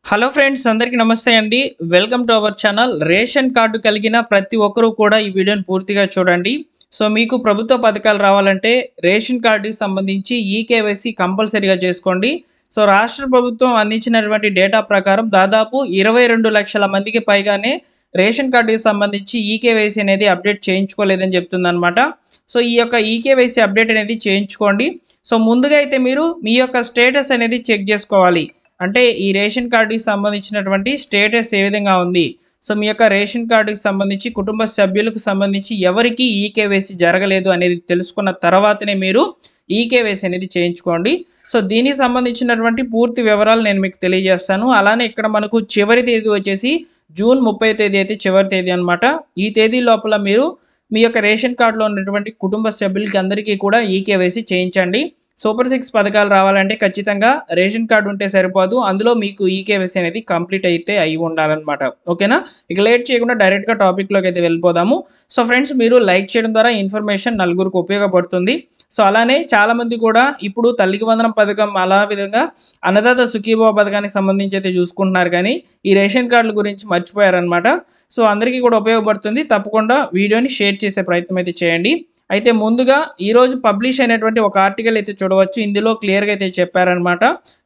Hello friends, అందరికీ నమస్తే అండి. Welcome to our channel. Ration card కలిగిన ప్రతి ఒక్కరూ కూడా ఈ వీడియోని పూర్తిగా చూడండి. సో మీకు ప్రభుత్వ పథకాలు రావాలంటే రేషన్ కార్డుకి సంబంధించి ఈకేవైసీ కంపల్సరీగా చేసుకోండి. సో రాష్ట్ర ప్రభుత్వం అందించినటువంటి డేటా ప్రకారం దాదాపు 22 లక్షల మందికి పైగానే రేషన్ కార్డుకి సంబంధించి ఈకేవైసీ అనేది అప్డేట్ చేయించుకోలేదని చెప్తుందన్నమాట. సో ఈ యొక్క ఈకేవైసీ అప్డేట్ అనేది చేయించుకోండి. సో ముందుగా అయితే మీరు మీ యొక్క స్టేటస్ అనేది చెక్ చేసుకోవాలి. అంటే ఈ రేషన్ కార్డుకి సంబంధించినటువంటి స్టేటస్ ఏ విధంగా ఉంది. సో మీ యొక్క రేషన్ కార్డుకి సంబంధించి కుటుంబ సభ్యులకు సంబంధించి ఎవరికి ఈకేవైసీ జరగలేదు అనేది తెలుసుకున్న తర్వాతనే మీరు ఈకేవైసీ అనేది చేయించుకోండి. సో దీనికి సంబంధించినటువంటి పూర్తి వివరాలు నేను మీకు తెలియజేస్తాను. అలానే ఇక్కడ మనకు చివరి తేదీ వచ్చేసి జూన్ 30 తేదీ అయితే చివరి తేదీ అనమాట. ఈ తేదీ లోపల మీరు మీ యొక్క రేషన్ కార్డులో ఉన్నటువంటి కుటుంబ సభ్యులకి అందరికీ కూడా ఈకేవైసీ చేయించండి. సూపర్ 6 పథకాలు రావాలంటే ఖచ్చితంగా రేషన్ కార్డు ఉంటే సరిపోదు. అందులో మీకు ఈకేవైసీ అనేది కంప్లీట్ అయితే అయి ఉండాలన్నమాట. ఓకేనా? ఇక లేట్ చేయకుండా డైరెక్ట్గా టాపిక్లోకి అయితే వెళ్ళిపోదాము. సో ఫ్రెండ్స్, మీరు లైక్ చేయడం ద్వారా ఇన్ఫర్మేషన్ నలుగురికి ఉపయోగపడుతుంది. సో అలానే చాలామంది కూడా ఇప్పుడు తల్లికి వందనం పథకం, అలా విధంగా అన్నదాత సుఖీభావ పథకానికి సంబంధించి అయితే చూసుకుంటున్నారు, కానీ ఈ రేషన్ కార్డుల గురించి మర్చిపోయారనమాట. సో అందరికీ కూడా ఉపయోగపడుతుంది. తప్పకుండా వీడియోని షేర్ చేసే ప్రయత్నం అయితే చేయండి. అయితే ముందుగా ఈరోజు పబ్లిష్ అయినటువంటి ఒక ఆర్టికల్ అయితే చూడవచ్చు. ఇందులో క్లియర్గా అయితే చెప్పారనమాట.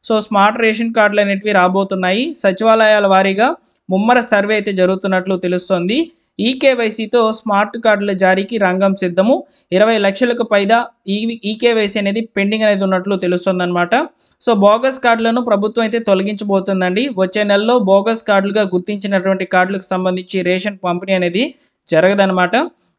సో స్మార్ట్ రేషన్ కార్డులు అనేటివి రాబోతున్నాయి. సచివాలయాల వారీగా ముమ్మర సర్వే అయితే జరుగుతున్నట్లు తెలుస్తోంది. ఈకేవైసీతో స్మార్ట్ కార్డుల జారీకి రంగం సిద్ధము. 20 లక్షలకు పైగా ఈకేవైసీ అనేది పెండింగ్ అనేది ఉన్నట్లు తెలుస్తోందన్నమాట. సో బోగస్ కార్డులను ప్రభుత్వం అయితే తొలగించబోతుందండి. వచ్చే నెలలో బోగస్ కార్డులుగా గుర్తించినటువంటి కార్డులకు సంబంధించి రేషన్ పంపిణీ అనేది జరగదనమాట.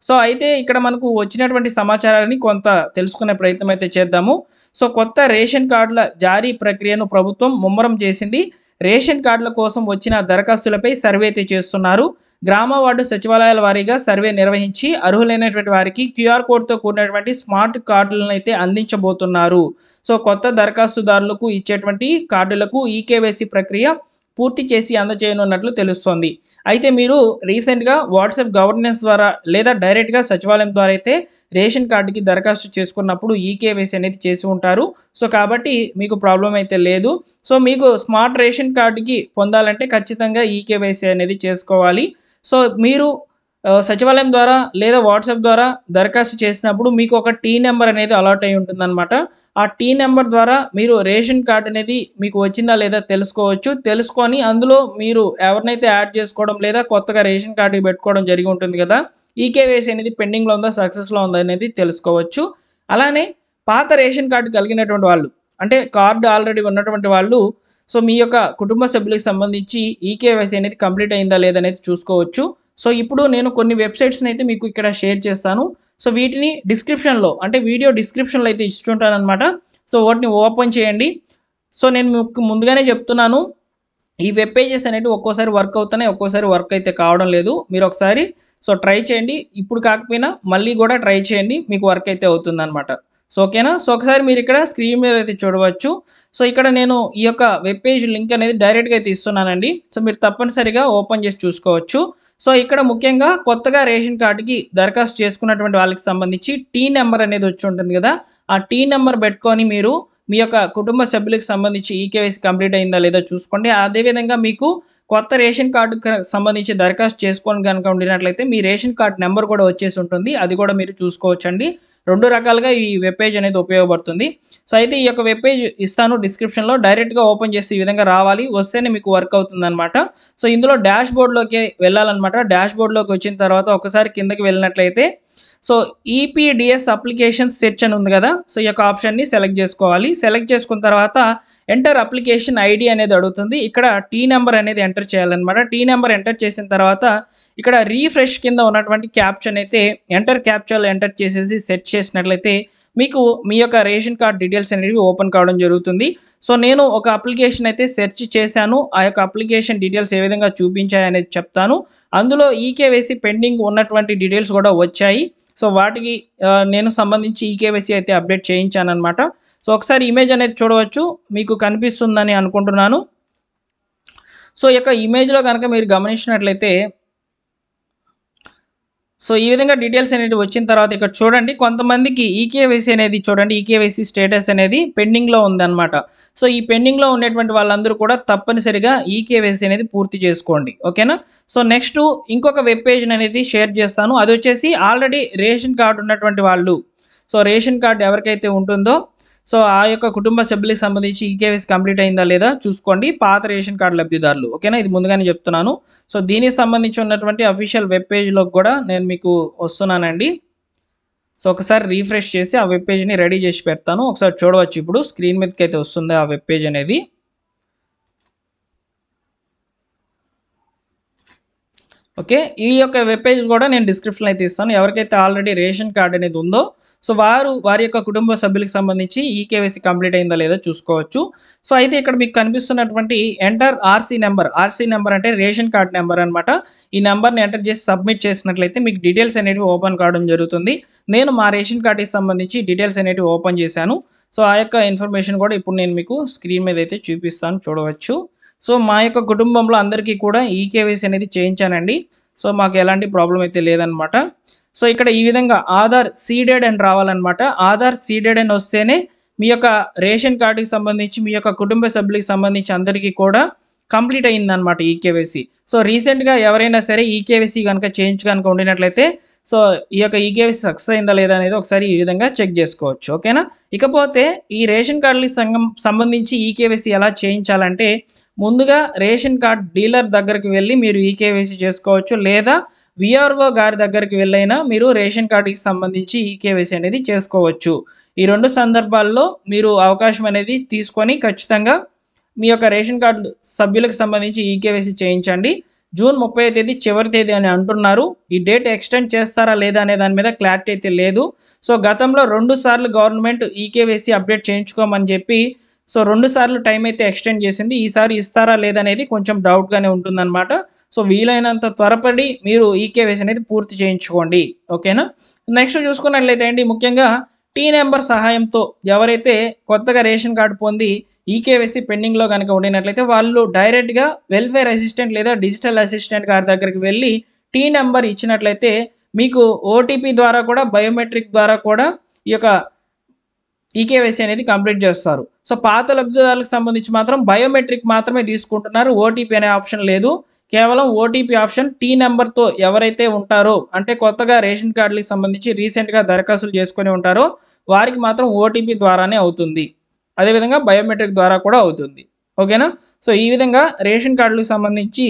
సో అయితే ఇక్కడ మనకు వచ్చినటువంటి సమాచారాన్ని కొంత తెలుసుకునే ప్రయత్నం అయితే చేద్దాము. సో కొత్త రేషన్ కార్డుల జారీ ప్రక్రియను ప్రభుత్వం ముమ్మరం చేసింది. రేషన్ కార్డుల కోసం వచ్చిన దరఖాస్తులపై సర్వే అయితే చేస్తున్నారు. గ్రామ వార్డు సచివాలయాల వారీగా సర్వే నిర్వహించి అర్హులైనటువంటి వారికి క్యూఆర్ కోడ్తో కూడినటువంటి స్మార్ట్ కార్డులను అయితే అందించబోతున్నారు. సో కొత్త దరఖాస్తుదారులకు ఇచ్చేటువంటి కార్డులకు ఈకేవైసీ ప్రక్రియ పూర్తి చేసి అందజేయనున్నట్లు తెలుస్తోంది. అయితే మీరు రీసెంట్గా వాట్సాప్ గవర్నెన్స్ ద్వారా లేదా డైరెక్ట్గా సచివాలయం ద్వారా అయితే రేషన్ కార్డుకి దరఖాస్తు చేసుకున్నప్పుడు ఈకేవైసీ అనేది చేసి ఉంటారు. సో కాబట్టి మీకు ప్రాబ్లం అయితే లేదు. సో మీకు స్మార్ట్ రేషన్ కార్డుకి పొందాలంటే ఖచ్చితంగా ఈకేవైసీ అనేది చేసుకోవాలి. సో మీరు సచివాలయం ద్వారా లేదా వాట్సాప్ ద్వారా దరఖాస్తు చేసినప్పుడు మీకు ఒక టీ నెంబర్ అనేది అలాట్ అయి ఉంటుందన్నమాట. ఆ టీ నెంబర్ ద్వారా మీరు రేషన్ కార్డు అనేది మీకు వచ్చిందా లేదా తెలుసుకోవచ్చు. తెలుసుకొని అందులో మీరు ఎవరినైతే యాడ్ చేసుకోవడం లేదా కొత్తగా రేషన్ కార్డుకి పెట్టుకోవడం జరిగి ఉంటుంది కదా, ఈకేవైసీ అనేది పెండింగ్లో ఉందా సక్సెస్లో ఉందా అనేది తెలుసుకోవచ్చు. అలానే పాత రేషన్ కార్డు కలిగినటువంటి వాళ్ళు, అంటే కార్డు ఆల్రెడీ ఉన్నటువంటి వాళ్ళు, సో మీ యొక్క కుటుంబ సభ్యులకు సంబంధించి ఈకేవైసీ అనేది కంప్లీట్ అయిందా లేదనేది చూసుకోవచ్చు. సో ఇప్పుడు నేను కొన్ని వెబ్సైట్స్ని అయితే మీకు ఇక్కడ షేర్ చేస్తాను. సో వీటిని డిస్క్రిప్షన్లో, అంటే వీడియో డిస్క్రిప్షన్లో అయితే ఇస్తుంటానమాట. సో వాటిని ఓపెన్ చేయండి. సో నేను మీకు ముందుగానే చెప్తున్నాను, ఈ వెబ్ పేజెస్ అనేవి ఒక్కోసారి వర్క్ అవుతున్నాయి, ఒక్కోసారి వర్క్ అయితే కావడం లేదు. మీరు ఒకసారి సో ట్రై చేయండి. ఇప్పుడు కాకపోయినా మళ్ళీ కూడా ట్రై చేయండి, మీకు వర్క్ అయితే అవుతుందన్నమాట. సో ఓకేనా? సో ఒకసారి మీరు ఇక్కడ స్క్రీన్ మీద అయితే చూడవచ్చు. సో ఇక్కడ నేను ఈ యొక్క వెబ్ పేజ్ లింక్ అనేది డైరెక్ట్గా అయితే ఇస్తున్నానండి. సో మీరు తప్పనిసరిగా ఓపెన్ చేసి చూసుకోవచ్చు. సో ఇక్కడ ముఖ్యంగా కొత్తగా రేషన్ కార్డుకి దరఖాస్తు చేసుకున్నటువంటి వాళ్ళకి సంబంధించి టీ నెంబర్ అనేది వచ్చి ఉంటుంది కదా, ఆ టీ నెంబర్ పెట్టుకొని మీరు మీ యొక్క కుటుంబ సభ్యులకు సంబంధించి ఈకేవైసీ కంప్లీట్ అయిందా లేదా చూసుకోండి. అదేవిధంగా మీకు కొత్త రేషన్ కార్డుకి సంబంధించి దరఖాస్తు చేసుకొని కనుక ఉండినట్లయితే మీ రేషన్ కార్డు నెంబర్ కూడా వచ్చేసి ఉంటుంది. అది కూడా మీరు చూసుకోవచ్చండి. 2 రకాలుగా ఈ వెబ్ పేజ్ అనేది ఉపయోగపడుతుంది. సో అయితే ఈ యొక్క వెబ్ పేజ్ ఇస్తాను డిస్క్రిప్షన్లో. డైరెక్ట్గా ఓపెన్ చేస్తే ఈ విధంగా రావాలి, వస్తేనే మీకు వర్క్ అవుతుందన్నమాట. సో ఇందులో డాష్ బోర్డ్లోకి వెళ్ళాలన్నమాట. డాష్ బోర్డ్లోకి వచ్చిన తర్వాత ఒకసారి కిందకి వెళ్ళినట్లయితే సో ఈపీడిఎస్ అప్లికేషన్ సెర్చ్ అని ఉంది కదా, సో ఈ యొక్క ఆప్షన్ని సెలెక్ట్ చేసుకోవాలి. సెలెక్ట్ చేసుకున్న తర్వాత ఎంటర్ అప్లికేషన్ ఐడి అనేది అడుగుతుంది. ఇక్కడ టీ నెంబర్ అనేది ఎంటర్ చేయాలన్నమాట. టీ నెంబర్ ఎంటర్ చేసిన తర్వాత ఇక్కడ రీఫ్రెష్ కింద ఉన్నటువంటి క్యాప్షన్ అయితే ఎంటర్ క్యాప్చాలో ఎంటర్ చేసేసి సెట్ చేసినట్లయితే మీకు మీ యొక్క రేషన్ కార్డ్ డీటెయిల్స్ అనేవి ఓపెన్ కావడం జరుగుతుంది. సో నేను ఒక అప్లికేషన్ అయితే సెర్చ్ చేశాను. ఆ యొక్క అప్లికేషన్ డీటెయిల్స్ ఏ విధంగా చూపించాయి అనేది చెప్తాను. అందులో ఈకేవైసీ పెండింగ్ ఉన్నటువంటి డీటెయిల్స్ కూడా వచ్చాయి. సో వాటికి నేను సంబంధించి ఈకేవైసీ అయితే అప్డేట్ చేయించాను అనమాట. సో ఒకసారి ఇమేజ్ అనేది చూడవచ్చు, మీకు కనిపిస్తుందని అనుకుంటున్నాను. సో ఈ యొక్క ఇమేజ్లో కనుక మీరు గమనించినట్లయితే సో ఈ విధంగా డీటెయిల్స్ అనేవి వచ్చిన తర్వాత ఇక్కడ చూడండి కొంతమందికి ఈకేవైసీ అనేది చూడండి ఈకేవైసీ స్టేటస్ అనేది పెండింగ్లో ఉందన్నమాట. సో ఈ పెండింగ్లో ఉన్నటువంటి వాళ్ళందరూ కూడా తప్పనిసరిగా ఈకేవైసీ అనేది పూర్తి చేసుకోండి. ఓకేనా. సో నెక్స్ట్ ఇంకొక వెబ్ పేజ్ అనేది షేర్ చేస్తాను. అది వచ్చేసి ఆల్రెడీ రేషన్ కార్డు ఉన్నటువంటి వాళ్ళు, సో రేషన్ కార్డు ఎవరికైతే ఉంటుందో సో ఆ యొక్క కుటుంబ సభ్యులకు సంబంధించి ఈకేవైసీ కంప్లీట్ అయిందా లేదా చూసుకోండి, పాత రేషన్ కార్డు లబ్ధిదారులు. ఓకేనా, ఇది ముందుగానే చెప్తున్నాను. సో దీనికి సంబంధించి ఉన్నటువంటి అఫీషియల్ వెబ్ పేజ్లోకి కూడా నేను మీకు వస్తున్నానండి. సో ఒకసారి రీఫ్రెష్ చేసి ఆ వెబ్ పేజ్ని రెడీ చేసి పెడతాను. ఒకసారి చూడవచ్చు, ఇప్పుడు స్క్రీన్ మీదకి అయితే వస్తుంది ఆ వెబ్ పేజ్ అనేది. ఓకే, ఈ యొక్క వెబ్ పేజ్ కూడా నేను డిస్క్రిప్షన్లో అయితే ఇస్తాను. ఎవరికైతే ఆల్రెడీ రేషన్ కార్డ్ అనేది ఉందో సో వారి యొక్క కుటుంబ సభ్యులకు సంబంధించి ఈకేవైసీ కంప్లీట్ అయిందా లేదా చూసుకోవచ్చు. సో అయితే ఇక్కడ మీకు కనిపిస్తున్నటువంటి ఎంటర్ ఆర్సీ నెంబర్ అంటే రేషన్ కార్డ్ నెంబర్ అనమాట. ఈ నెంబర్ని ఎంటర్ చేసి సబ్మిట్ చేసినట్లయితే మీకు డీటెయిల్స్ అనేవి ఓపెన్ కావడం జరుగుతుంది. నేను మా రేషన్ కార్డుకి సంబంధించి డీటెయిల్స్ అనేవి ఓపెన్ చేశాను. సో ఆ యొక్క ఇన్ఫర్మేషన్ కూడా ఇప్పుడు నేను మీకు స్క్రీన్ మీద అయితే చూపిస్తాను, చూడవచ్చు. సో మా యొక్క కుటుంబంలో అందరికీ కూడా ఈకేవైసీ అనేది చేయించానండి. సో మాకు ఎలాంటి ప్రాబ్లం అయితే లేదనమాట. సో ఇక్కడ ఈ విధంగా ఆధార్ సీడెడ్ అని రావాలన్నమాట. ఆధార్ సీడెడ్ అని వస్తేనే మీ యొక్క రేషన్ కార్డుకి సంబంధించి మీ యొక్క కుటుంబ సభ్యులకు సంబంధించి అందరికీ కూడా కంప్లీట్ అయిందనమాట ఈకేవైసీ. సో రీసెంట్గా ఎవరైనా సరే ఈకేవైసీ కనుక కనుక ఉండినట్లయితే సో ఈ యొక్క ఈకేవైసీ సక్సెస్ అయిందా లేదా అనేది ఒకసారి ఈ విధంగా చెక్ చేసుకోవచ్చు. ఓకేనా. ఇకపోతే ఈ రేషన్ కార్డులకు సంబంధించి ఈకేవైసీ ఎలా చేయించాలంటే ముందుగా రేషన్ కార్డ్ డీలర్ దగ్గరికి వెళ్ళి మీరు ఈకేవైసీ చేసుకోవచ్చు, లేదా విఆర్ఓ గారి దగ్గరికి వెళ్ళైనా మీరు రేషన్ కార్డుకి సంబంధించి ఈకేవైసీ అనేది చేసుకోవచ్చు. ఈ రెండు సందర్భాల్లో మీరు అవకాశం అనేది తీసుకొని ఖచ్చితంగా మీ యొక్క రేషన్ కార్డు సభ్యులకు సంబంధించి ఈకేవైసీ చేయించండి. జూన్ 30వ తేదీ చివరి తేదీ అని అంటున్నారు. ఈ డేట్ ఎక్స్టెండ్ చేస్తారా లేదా అనే దాని మీద క్లారిటీ అయితే లేదు. సో గతంలో 2 సార్లు గవర్నమెంట్ ఈకేవైసీ అప్డేట్ చేయించుకోమని చెప్పి సో 2 సార్లు టైం అయితే ఎక్స్టెండ్ చేసింది. ఈసారి ఇస్తారా లేదనేది కొంచెం డౌట్గానే ఉంటుందన్నమాట. సో వీలైనంత త్వరపడి మీరు ఈకేవైసీ అనేది పూర్తి చేయించుకోండి. ఓకేనా. నెక్స్ట్ చూసుకున్నట్లయితే అండి ముఖ్యంగా టీ నెంబర్ సహాయంతో ఎవరైతే కొత్తగా రేషన్ కార్డు పొంది ఈకేవైసీ పెండింగ్లో కనుక ఉండినట్లయితే వాళ్ళు డైరెక్ట్గా వెల్ఫేర్ అసిస్టెంట్ లేదా డిజిటల్ అసిస్టెంట్ గారి దగ్గరికి వెళ్ళి టీ నెంబర్ ఇచ్చినట్లయితే మీకు ఓటీపీ ద్వారా కూడా బయోమెట్రిక్ ద్వారా కూడా ఈ యొక్క ఈకేవైసీ అనేది కంప్లీట్ చేస్తారు. సో పాత లబ్ధిదారులకు సంబంధించి మాత్రం బయోమెట్రిక్ మాత్రమే తీసుకుంటున్నారు, ఓటీపీ అనే ఆప్షన్ లేదు. కేవలం ఓటీపీ ఆప్షన్ టీ నెంబర్తో ఎవరైతే ఉంటారో అంటే కొత్తగా రేషన్ కార్డులకు సంబంధించి రీసెంట్గా దరఖాస్తులు చేసుకొని ఉంటారో వారికి మాత్రం ఓటీపీ ద్వారానే అవుతుంది. అదేవిధంగా బయోమెట్రిక్ ద్వారా కూడా అవుతుంది. ఓకేనా. సో ఈ విధంగా రేషన్ కార్డులకు సంబంధించి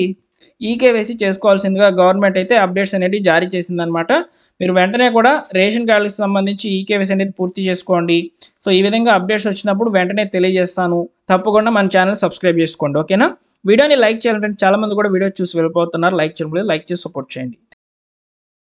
ఈకేవైసీ చేసుకోవాల్సిందిగా గవర్నమెంట్ అయితే అప్డేట్స్ అనేది జారీ చేసిందనమాట. మీరు వెంటనే కూడా రేషన్ కార్డులకు సంబంధించి ఈకేవైసీ అనేది పూర్తి చేసుకోండి. సో ఈ విధంగా అప్డేట్స్ వచ్చినప్పుడు వెంటనే తెలియజేస్తాను. తప్పకుండా మన ఛానల్ సబ్స్క్రైబ్ చేసుకోండి. ఓకేనా. వీడియోని లైక్ చేయాలంటే చాలామంది కూడా వీడియో చూసి వెళ్ళిపోతున్నారు, లైక్ చేయడం లేదు, లైక్ చేసి సపోర్ట్ చేయండి.